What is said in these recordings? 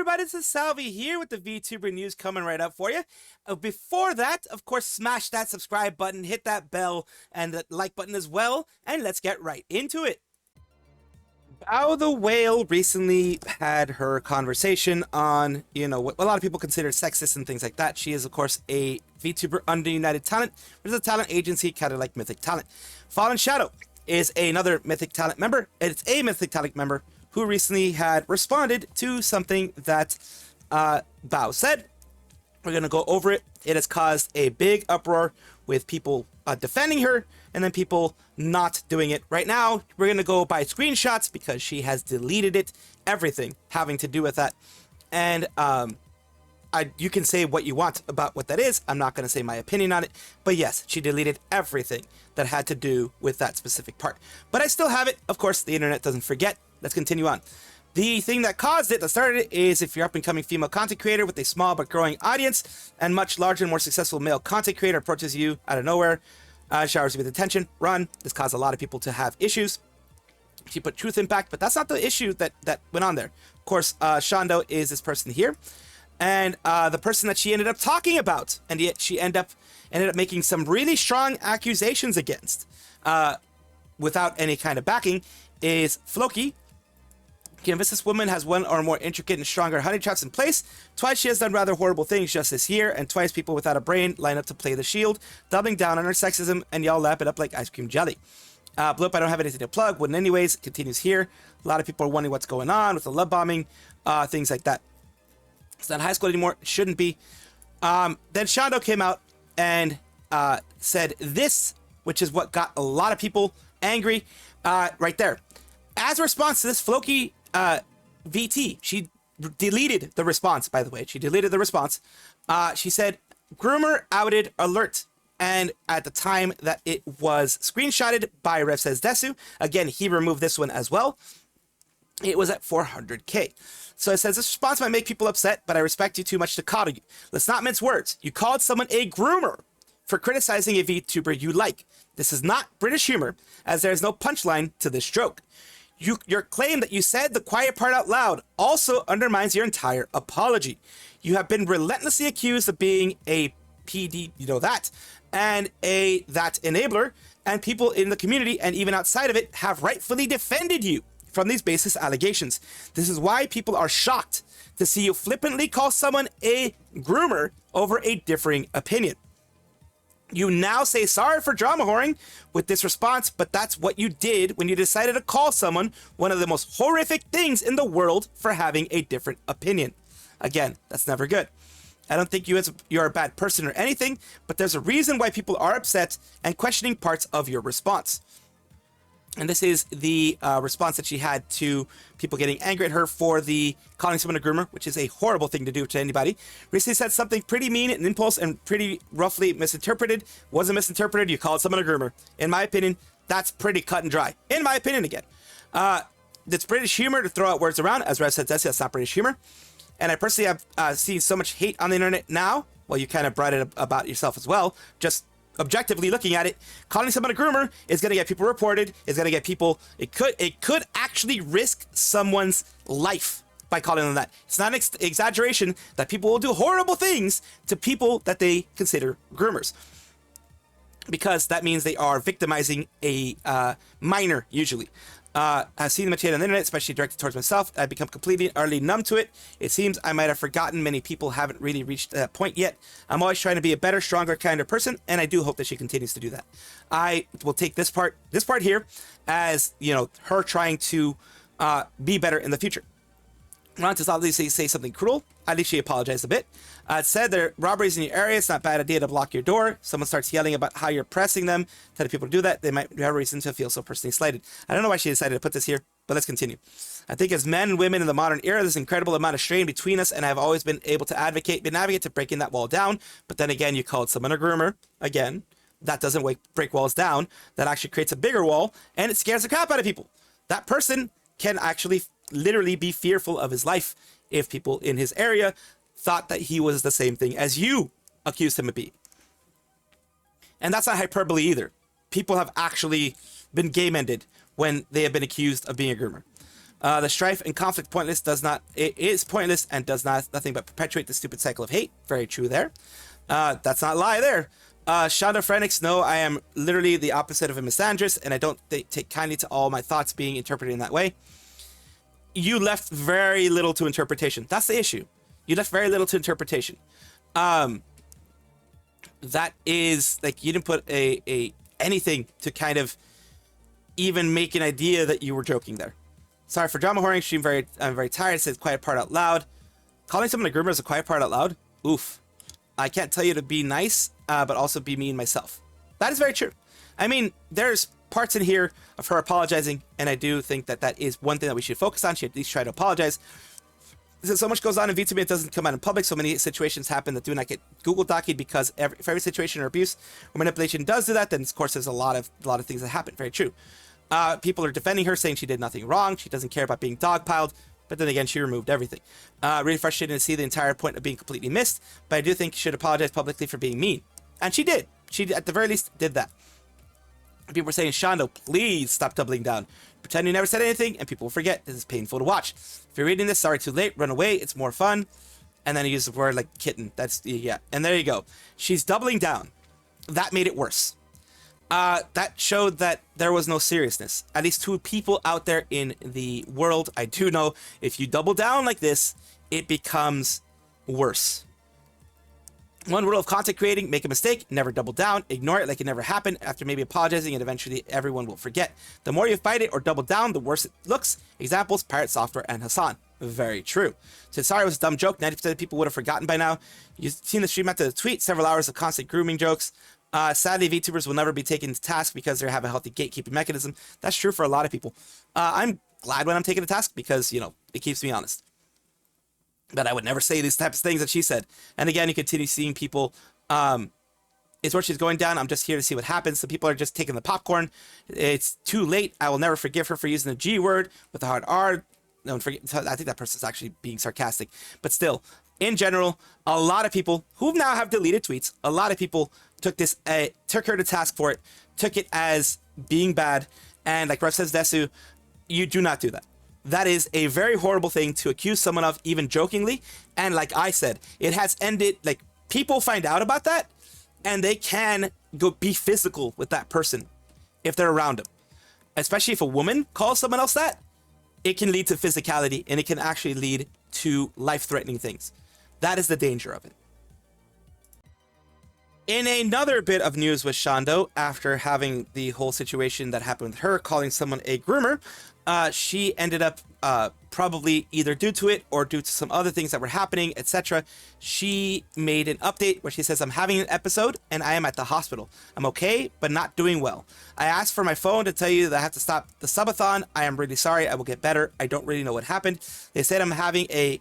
everybody, this is Salvi here with the VTuber news coming right up for you. Before that, of course, smash that subscribe button, hit that bell, and the like button as well, and let's get right into it. Bao the Whale recently had her conversation on, what a lot of people consider sexist and things like that. She is, of course, a VTuber under United Talent, which is a talent agency kind of like Mythic Talent. Fallen Shadow is another Mythic Talent member. It's a Mythic Talent member who recently had responded to something that Bao said. We're going to go over it. It has caused a big uproar with people defending her and then people not doing it. Right now, we're going to go by screenshots because she has deleted it, everything having to do with that. And you can say what you want about what that is. I'm not going to say my opinion on it. But yes, she deleted everything that had to do with that specific part. But I still have it. Of course, the internet doesn't forget. Let's continue on. The thing that caused it, that started it, is if you're up and coming female content creator with a small but growing audience and much larger and more successful male content creator approaches you out of nowhere, showers you with attention, run. This caused a lot of people to have issues. She put truth impact, but that's not the issue that went on there. Of course, Shondo is this person here, and the person that she ended up talking about, and yet she ended up making some really strong accusations against, without any kind of backing, is Floki. Convince this woman has one or more intricate and stronger honey traps in place. Twice she has done rather horrible things just this year, and twice people without a brain line up to play the shield, doubling down on her sexism, and y'all lap it up like ice cream jelly. Blip, I don't have anything to plug, wouldn't anyways, continues here. A lot of people are wondering what's going on with the love bombing, things like that. It's not high school anymore, it shouldn't be. Then Shondo came out and said this, which is what got a lot of people angry, right there. As a response to this, Floki VT, she deleted the response, by the way. She deleted the response. She said, groomer outed alert. And at the time that it was screenshotted by Rev Says Desu, again, he removed this one as well. It was at 400K. So it says, this response might make people upset, but I respect you too much to coddle you. Let's not mince words. You called someone a groomer for criticizing a VTuber you like. This is not British humor, as there is no punchline to this joke. Your claim that you said the quiet part out loud also undermines your entire apology. You have been relentlessly accused of being a PD, and that enabler, and people in the community and even outside of it have rightfully defended you from these baseless allegations. This is why people are shocked to see you flippantly call someone a groomer over a differing opinion. You now say sorry for drama whoring with this response, but that's what you did when you decided to call someone one of the most horrific things in the world for having a different opinion. Again, that's never good. I don't think you're a bad person or anything, but there's a reason why people are upset and questioning parts of your response. And this is the response that she had to people getting angry at her for the calling someone a groomer, which is a horrible thing to do to anybody. Recently said something pretty mean and impulse and pretty roughly misinterpreted. Wasn't misinterpreted, you called someone a groomer. In my opinion, that's pretty cut and dry. In my opinion, again. It's British humor to throw out words around. As Rev said, that's not British humor. And I personally have seen so much hate on the internet now. Well, you kind of brought it about yourself as well. Just objectively looking at it, calling someone a groomer is going to get people reported, is going to get people, it could actually risk someone's life by calling them that. It's not an exaggeration that people will do horrible things to people that they consider groomers, because that means they are victimizing a minor usually. I've seen the material on the internet, especially directed towards myself. I've become completely and utterly numb to it. It seems I might have forgotten. Many people haven't really reached that point yet. I'm always trying to be a better, stronger, kinder person, and I do hope that she continues to do that. I will take this part here as, her trying to be better in the future. Ron does obviously say something cruel. At least she apologized a bit. It said there are robberies in your area. It's not a bad idea to block your door. Someone starts yelling about how you're pressing them, telling people to do that. They might have a reason to feel so personally slighted. I don't know why she decided to put this here, but let's continue. I think as men and women in the modern era, there's an incredible amount of strain between us, and I've always been able to advocate to breaking that wall down. But then again, you called someone a groomer. Again, that doesn't break walls down. That actually creates a bigger wall, and it scares the crap out of people. That person can actually literally be fearful of his life if people in his area thought that he was the same thing as you accused him of being. And that's not hyperbole either. People have actually been game-ended when they have been accused of being a groomer. The strife and conflict it is pointless and does nothing but perpetuate the stupid cycle of hate. Very true there. That's not a lie there. Shondo Phoenix, no, I am literally the opposite of a misandrist, and I don't take kindly to all my thoughts being interpreted in that way. You left very little to interpretation. That's the issue. You left very little to interpretation. That is, like, you didn't put anything to kind of even make an idea that you were joking there. Sorry for drama whoring stream. I'm very tired. It says quiet part out loud. Calling someone a groomer is a quiet part out loud. Oof. I can't tell you to be nice, but also be mean myself. That is very true. I mean, there's parts in here of her apologizing, and I do think that that is one thing that we should focus on. She at least try to apologize. Since so much goes on in Vtuber, it doesn't come out in public. So many situations happen that do not get Google Dokied because for every situation or abuse or manipulation does do that, then of course there's a lot of things that happen. Very true. People are defending her, saying she did nothing wrong. She doesn't care about being dogpiled. But then again, she removed everything. Really frustrating to see the entire point of being completely missed. But I do think she should apologize publicly for being mean. And she did. She, at the very least, did that. People were saying, Shondo, please stop doubling down. Pretend you never said anything, and people will forget. This is painful to watch. If you're reading this, sorry, too late. Run away. It's more fun. And then he used the word like kitten. That's, yeah. And there you go. She's doubling down. That made it worse. That showed that there was no seriousness. At least to people out there in the world, I do know if you double down like this, it becomes worse. One rule of content creating: make a mistake, never double down, ignore it like it never happened after maybe apologizing, and eventually everyone will forget. The more you fight it or double down, the worse it looks. Examples: Pirate Software and Hassan. Very true. Since sorry was a dumb joke, 90% of people would have forgotten by now. You've seen the stream after the tweet, several hours of constant grooming jokes. Sadly, VTubers will never be taken to task because they have a healthy gatekeeping mechanism. That's true for a lot of people. I'm glad when I'm taken to task because, you know, it keeps me honest. But I would never say these types of things that she said. And again, you continue seeing people, it's where she's going down. I'm just here to see what happens. So people are just taking the popcorn. It's too late. I will never forgive her for using the G word with the hard R. Don't forget. I think that person's actually being sarcastic. But still, in general, a lot of people who now have deleted tweets, a lot of people took her to task for it, took it as being bad. And like Rev says, Desu, you do not do that. That is a very horrible thing to accuse someone of, even jokingly. And like I said, it has ended, like, people find out about that and they can go be physical with that person if they're around them. Especially if a woman calls someone else that, it can lead to physicality and it can actually lead to life-threatening things. That is the danger of it. In another bit of news with Shondo, after having the whole situation that happened with her calling someone a groomer, she ended up probably either due to it or due to some other things that were happening, etc. She made an update where she says, I'm having an episode and I am at the hospital. I'm okay, but not doing well. I asked for my phone to tell you that I have to stop the subathon. I am really sorry. I will get better. I don't really know what happened. They said I'm having a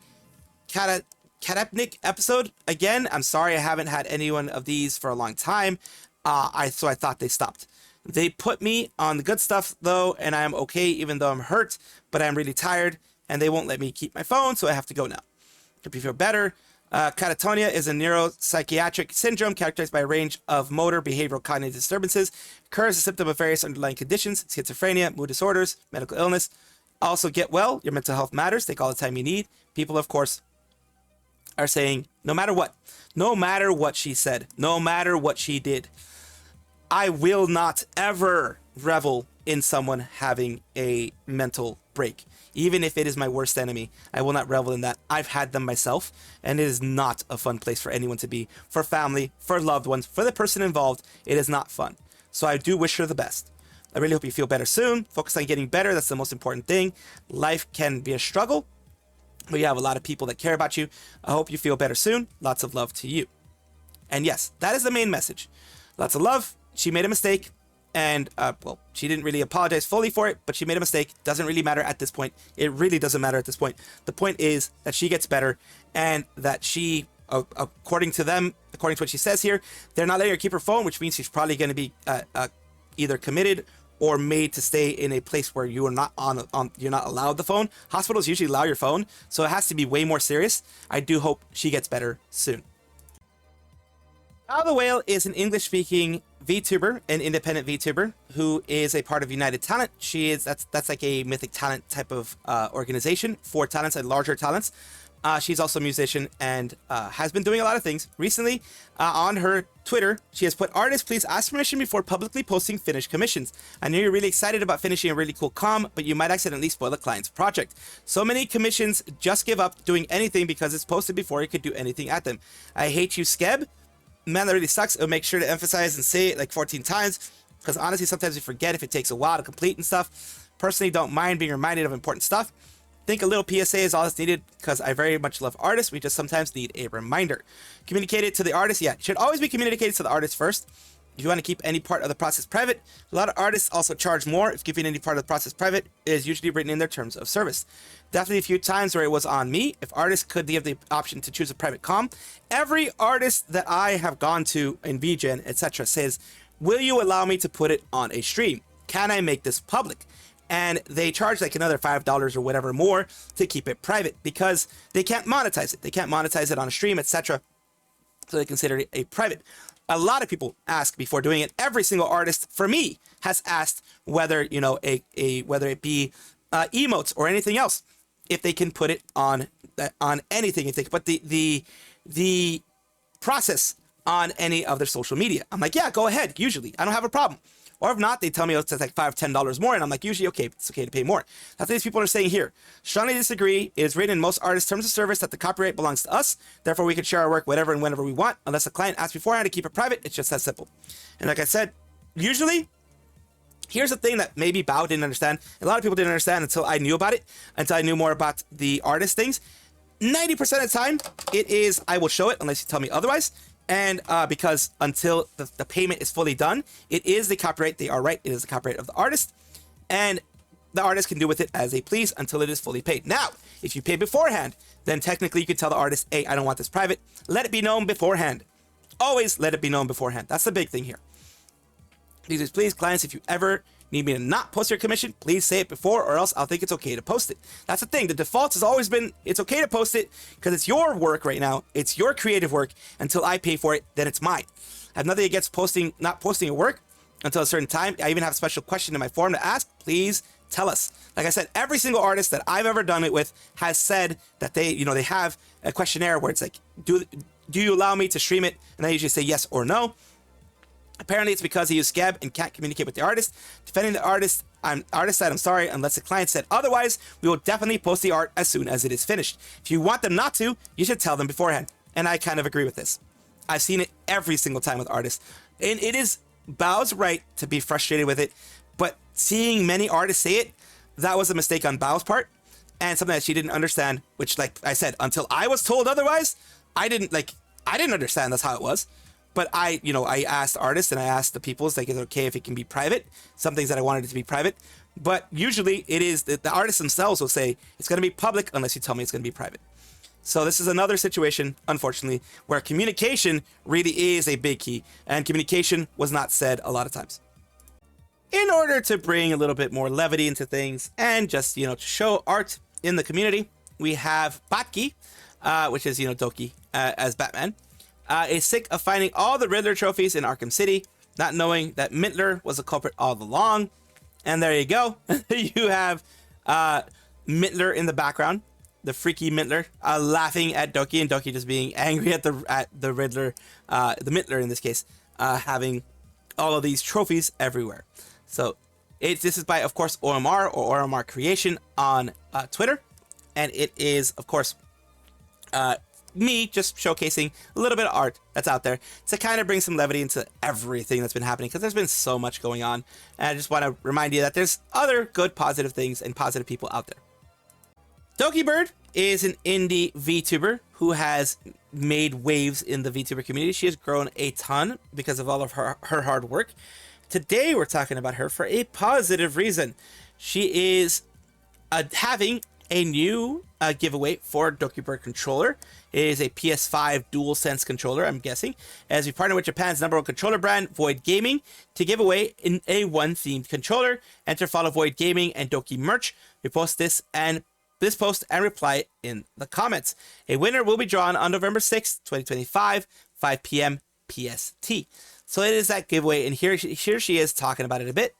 catapnic episode. Again, I'm sorry. I haven't had any one of these for a long time. So I thought they stopped. They put me on the good stuff, though, and I am okay, even though I'm hurt, but I'm really tired, and they won't let me keep my phone, so I have to go now. Hope you feel better. Catatonia is a neuropsychiatric syndrome characterized by a range of motor, behavioral, cognitive disturbances. Occurs as a symptom of various underlying conditions: schizophrenia, mood disorders, medical illness. Also, get well. Your mental health matters. Take all the time you need. People, of course, are saying, no matter what she said, no matter what she did, I will not ever revel in someone having a mental break. Even if it is my worst enemy, I will not revel in that. I've had them myself, and it is not a fun place for anyone to be. For family, for loved ones, for the person involved, it is not fun. So I do wish her the best. I really hope you feel better soon. Focus on getting better. That's the most important thing. Life can be a struggle, but you have a lot of people that care about you. I hope you feel better soon. Lots of love to you. And yes, that is the main message. Lots of love. She made a mistake, and, well, she didn't really apologize fully for it, but she made a mistake. Doesn't really matter at this point. It really doesn't matter at this point. The point is that she gets better, and that she, according to them, according to what she says here, they're not letting her keep her phone, which means she's probably going to be either committed or made to stay in a place where you are not you're not allowed the phone. Hospitals usually allow your phone, so it has to be way more serious. I do hope she gets better soon. Bao the Whale is an English-speaking VTuber, an independent VTuber, who is a part of United Talent. That's like a Mythic Talent type of organization for talents and larger talents. She's also a musician and has been doing a lot of things. Recently, on her Twitter, she has put, "Artists, please ask permission before publicly posting finished commissions. I know you're really excited about finishing a really cool comm, but you might accidentally spoil a client's project. So many commissions just give up doing anything because it's posted before you could do anything at them. I hate you, Skeb. Man, that really sucks. I'll make sure to emphasize and say it like 14 times, because honestly, sometimes we forget if it takes a while to complete and stuff. Personally, don't mind being reminded of important stuff. Think a little PSA is all that's needed, because I very much love artists. We just sometimes need a reminder. Communicate it to the artist. Yeah, it should always be communicated to the artist first. If you want to keep any part of the process private, a lot of artists also charge more if keeping any part of the process private is usually written in their terms of service. Definitely a few times where it was on me. If artists could have the option to choose a private comm, every artist that I have gone to in VGen, etc., says, will you allow me to put it on a stream? Can I make this public? And they charge like another $5 or whatever more to keep it private, because they can't monetize it. They can't monetize it on a stream, etc. So they consider it a private. A lot of people ask before doing it. Every single artist, for me, has asked whether, you know, whether it be emotes or anything else, if they can put it on anything, if they can put the process on any of their social media. I'm like, yeah, go ahead. Usually, I don't have a problem. Or if not, they tell me it's like $5, $10 more, and I'm like, usually, okay, it's okay to pay more. That's what these people are saying here. Strongly disagree. It is written in most artists' terms of service that the copyright belongs to us. Therefore, we can share our work whatever and whenever we want. Unless the client asks beforehand to keep it private, it's just that simple. And like I said, usually, here's the thing that maybe Bao didn't understand. A lot of people didn't understand until I knew about it, until I knew more about the artist things. 90% of the time, it is, I will show it unless you tell me otherwise. And because until the payment is fully done, it is the copyright. They are right. It is the copyright of the artist. And the artist can do with it as they please until it is fully paid. Now, if you pay beforehand, then technically you can tell the artist, hey, I don't want this private. Let it be known beforehand. Always let it be known beforehand. That's the big thing here. Please, clients, if you ever need me to not post your commission, please say it before, or else I'll think it's okay to post it. That's the thing. The default has always been it's okay to post it because it's your work right now. It's your creative work. Until I pay for it, then it's mine. I have nothing against not posting your work until a certain time. I even have a special question in my forum to ask. Please tell us. Like I said, every single artist that I've ever done it with has said that they have a questionnaire where it's like, do you allow me to stream it? And I usually say yes or no. Apparently, it's because he used Skeb and can't communicate with the artist. Defending the artist, artist said, I'm sorry, unless the client said otherwise, we will definitely post the art as soon as it is finished. If you want them not to, you should tell them beforehand. And I kind of agree with this. I've seen it every single time with artists. And it is Bao's right to be frustrated with it. But seeing many artists say it, that was a mistake on Bao's part. And something that she didn't understand, which, like I said, until I was told otherwise, I didn't understand that's how it was. But I asked artists and I asked the people, like, is it okay if it can be private? Some things that I wanted it to be private. But usually it is the artists themselves will say it's going to be public unless you tell me it's going to be private. So this is another situation, unfortunately, where communication really is a big key. And communication was not said a lot of times. In order to bring a little bit more levity into things and just, to show art in the community, we have Batki, which is, Doki as Batman. Is sick of finding all the Riddler trophies in Arkham City, not knowing that Mittler was the culprit all along. And there you go. You have Mittler in the background, the freaky Mittler, laughing at Doki, and Doki just being angry at the Riddler, the Mittler in this case, having all of these trophies everywhere. So this is by, of course, OMR or OMR Creation on Twitter. And it is, of course, me just showcasing a little bit of art that's out there to kind of bring some levity into everything that's been happening, because there's been so much going on. And I just want to remind you that there's other good, positive things and positive people out there. Dokibird is an indie VTuber who has made waves in the VTuber community. She has grown a ton because of all of her hard work. Today, we're talking about her for a positive reason. She is having a new giveaway for Dokibird controller. It is a PS5 DualSense controller, I'm guessing, as we partner with Japan's #1 controller brand, Void Gaming, to give away a one-themed controller. Enter, follow Void Gaming and Doki merch. We post this post and reply in the comments. A winner will be drawn on November 6th, 2025, 5 p.m. PST. So it is that giveaway, and here she is talking about it a bit.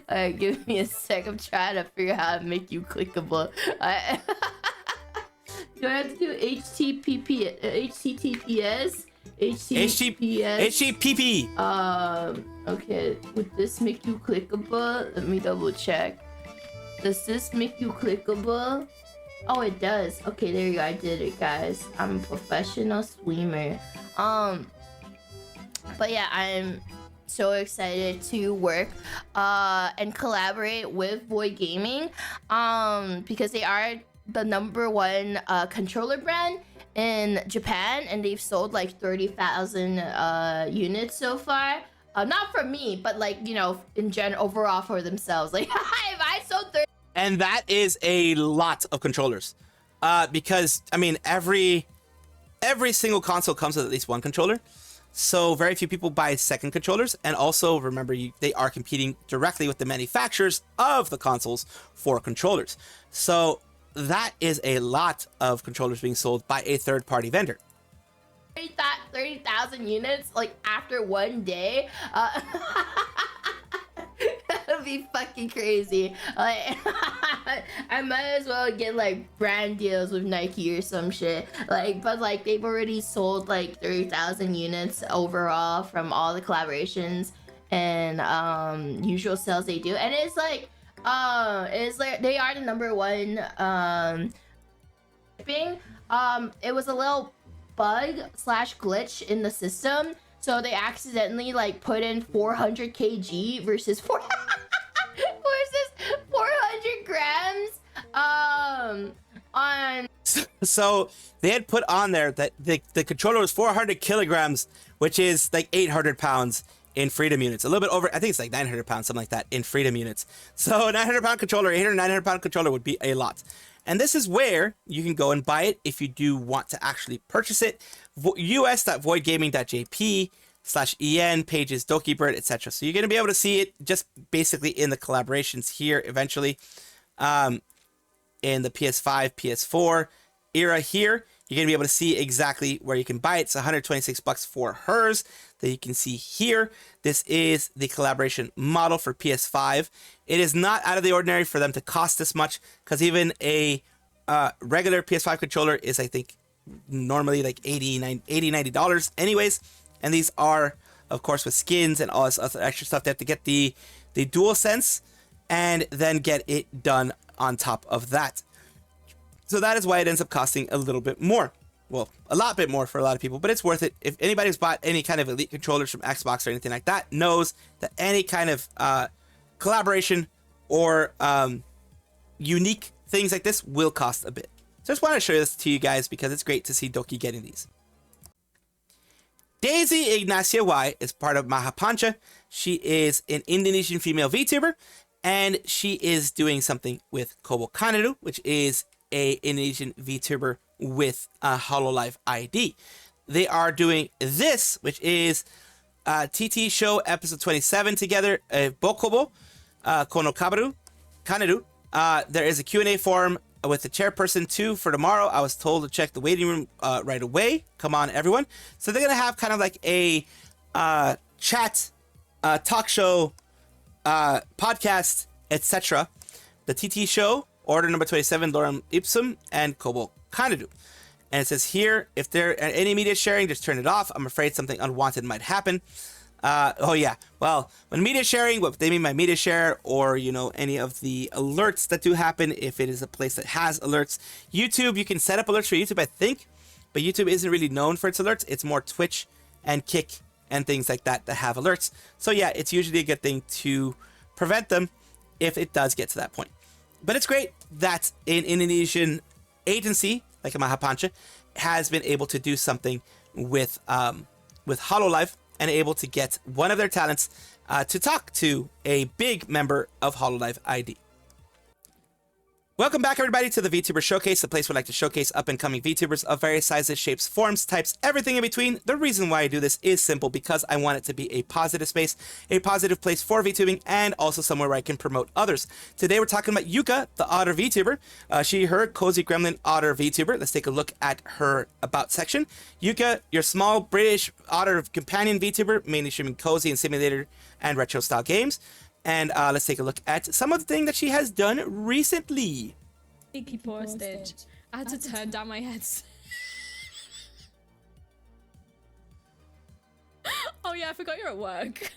Alright, give me a sec. I'm trying to figure out how to make you clickable. Do I have to do HTTPS? HTTP. Okay. Would this make you clickable? Let me double check. Does this make you clickable? Oh, it does. Okay, there you go. I did it, guys. I'm a professional streamer. But yeah, I'm so excited to work and collaborate with Void Gaming because they are the #1 controller brand in Japan, and they've sold like 30,000 units so far. Not for me, but like, you know, in general, overall for themselves. Like, if I sold 30. And that is a lot of controllers, because I mean every single console comes with at least one controller, so very few people buy second controllers. And also remember, they are competing directly with the manufacturers of the consoles for controllers, so that is a lot of controllers being sold by a third-party vendor. 30,000 units like after one day. That would be fucking crazy. Like, I might as well get like brand deals with Nike or some shit. Like, but like they've already sold like 30,000 units overall from all the collaborations and usual sales they do. And it's like they are the #1 shipping. It was a little bug / glitch in the system. So they accidentally like put in 400 kg versus 400 grams on. So they had put on there that the controller was 400 kilograms, which is like 800 pounds in freedom units. A little bit over, I think it's like 900 pounds, something like that in freedom units. So a 900 pound controller, 900 pound controller would be a lot. And this is where you can go and buy it if you do want to actually purchase it. us.voidgaming.jp/en, pages, Dokibird, etc. So you're going to be able to see it just basically in the collaborations here eventually. In the PS5, PS4 era here, you're going to be able to see exactly where you can buy it. It's $126 for hers that you can see here. This is the collaboration model for PS5. It is not out of the ordinary for them to cost this much, because even a regular PS5 controller is, I think, normally like $90 anyways. And these are, of course, with skins and all this other extra stuff. They have to get the DualSense and then get it done on top of that. So that is why it ends up costing a little bit more. Well, a lot bit more for a lot of people, but it's worth it. If anybody's bought any kind of Elite controllers from Xbox or anything like that, knows that any kind of collaboration or unique things like this will cost a bit. So I just want to show this to you guys because it's great to see Doki getting these. Daisy Ignacia Y is part of Mahapancha. She is an Indonesian female VTuber, and she is doing something with Kobo, which is a Indonesian VTuber with a hololive ID. They are doing this, which is TT Show episode 27 together. Bokobo, Kono Kabaru, Kaneru. There is a Q&A forum with the chairperson too for tomorrow. I was told to check the waiting room right away. Come on, everyone. So they're gonna have kind of like a chat, talk show, podcast, etc. The TT Show, order number 27, Lorem Ipsum, and Kobo Kanadu. And it says here, if there are any media sharing, just turn it off. I'm afraid something unwanted might happen. Oh yeah, well, when media sharing, what they mean by media share, or, you know, any of the alerts that do happen, if it is a place that has alerts. YouTube, you can set up alerts for YouTube, I think, but YouTube isn't really known for its alerts. It's more Twitch and Kick and things like that that have alerts. So yeah, it's usually a good thing to prevent them if it does get to that point. But it's great that an Indonesian agency like Mahapancha has been able to do something with hololive and able to get one of their talents to talk to a big member of hololive ID. Welcome back, everybody, to the VTuber Showcase, the place where I like to showcase up-and-coming VTubers of various sizes, shapes, forms, types, everything in between. The reason why I do this is simple, because I want it to be a positive space, a positive place for VTubing, and also somewhere where I can promote others. Today, we're talking about Yuka, the otter VTuber. Her Cozy Gremlin Otter VTuber. Let's take a look at her About section. Yuka, your small British otter companion VTuber, mainly streaming cozy and simulator and retro-style games. And let's take a look at some of the things that she has done recently. Icky postage. I had to turn down my head. Oh yeah, I forgot you're at work.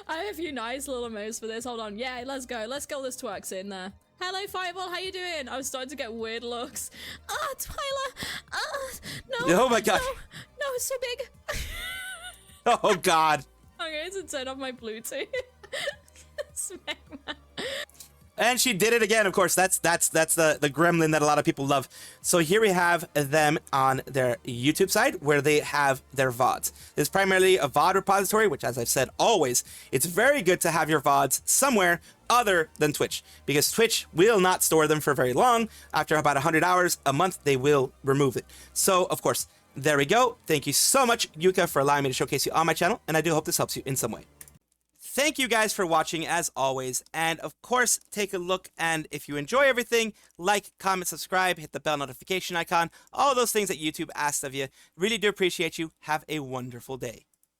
I have a few nice little moves for this. Hold on. Yeah, let's go. Let's get all this twerks in there. Hello, Fireball. How you doing? I was starting to get weird looks. Ah, Twyla. No. Oh my god. No, it's so big. Oh god. I'm going to turn off my Bluetooth. Smegma. And she did it again, of course. That's the gremlin that a lot of people love. So here we have them on their YouTube side where they have their VODs. This is primarily a VOD repository, which, as I've said always, it's very good to have your VODs somewhere other than Twitch, because Twitch will not store them for very long. After about 100 hours a month, they will remove it. So, of course, there we go. Thank you so much, Yuka, for allowing me to showcase you on my channel, and I do hope this helps you in some way. Thank you guys for watching, as always, and of course, take a look, and if you enjoy everything, like, comment, subscribe, hit the bell notification icon, all those things that YouTube asks of you. Really do appreciate you. Have a wonderful day.